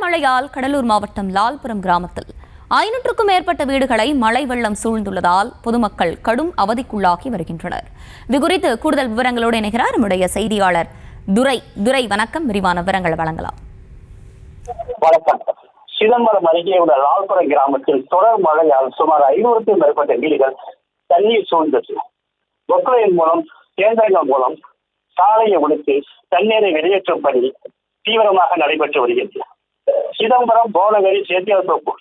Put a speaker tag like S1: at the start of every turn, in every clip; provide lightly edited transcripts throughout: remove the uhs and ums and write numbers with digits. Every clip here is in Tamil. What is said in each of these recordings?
S1: மழையால் கடலூர் மாவட்டம் லால்புரம் கிராமத்தில் 500க்கும் மேற்பட்ட வீடுகளை மழை வெள்ளம் சூழ்ந்துள்ளதால் பொதுமக்கள் கடும் அவதிக்குள்ளாகி வருகின்றனர். இதுகுறித்து கூடுதல் விவரங்களோடு இணைகிறார் நம்முடைய செய்தியாளர் துரை. வணக்கம், விரிவான விவரங்களை வழங்கலாம்.
S2: வணக்கம். சிதம்பரம் அருகே உள்ள லால்புரம் கிராமத்தில் தொடர் மழையால் சுமார் 500க்கும் மேற்பட்ட வீடுகள் தண்ணீர் சூழ்ந்தது. பொக்லைன் மூலம் கேந்திரங்கள் மூலம் சாலையை உடைத்து தண்ணீரை வெளியேற்றும் பணி தீவிரமாக நடைபெற்று வருகிறது. சிதம்பரம், போனகரி, சேத்தியாத்தோப்பு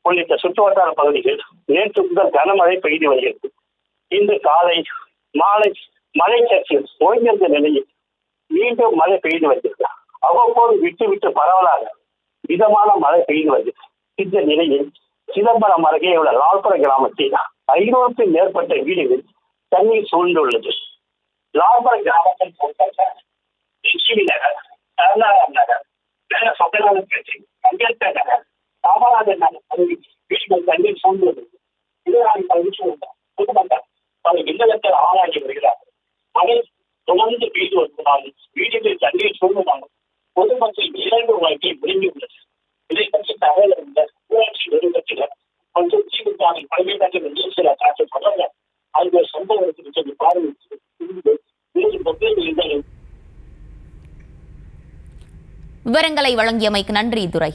S2: உள்ளிட்ட சுற்றுவட்டார பகுதிகள் நேற்று முதல் கனமழை பெய்து வருகிறது. இன்று காலை மாலை மழை சற்று ஓய்ந்திருந்த நிலையில் மீண்டும் மழை பெய்து வருகிறது. அவ்வப்போது விட்டு விட்டு பரவலாக மிதமான மழை பெய்து வருகிறது. இந்த நிலையில் சிதம்பரம் அருகே உள்ள லால்புரம் கிராமத்தில் 500க்கும் மேற்பட்ட வீடுகள் தண்ணீர் சூழ்ந்துள்ளது. லால்புரம் கிராமத்தில் லட்சுமி நகர், கருணாகர் நகர், அம்பேத்கர் நகர், காமராஜர் நகர் பகுதி வீடுகள் தண்ணீர் சூழ்ந்துள்ளது. இதனால் பொதுமக்கள் பல இல்லத்தில் ஆளாகி வருகிறார்கள். மழை தொடர்ந்து பெய்து வருவதால் வீடுகளில் தண்ணீர் சூழ்ந்ததாலும் பொதுமக்கள் இயல்பு வாழ்க்கை முடிந்துள்ளது. இதை பற்றி தகவல் இருந்த ஊராட்சி நிறுவனத்தினர் மற்றும் திமுக பல்வேறு சில காட்சி தொடர்ந்த ஆகிய சம்பவத்திற்கு பார்வையிட்டு
S1: விவரங்களை வழங்கியமைக்கு நன்றி துரை.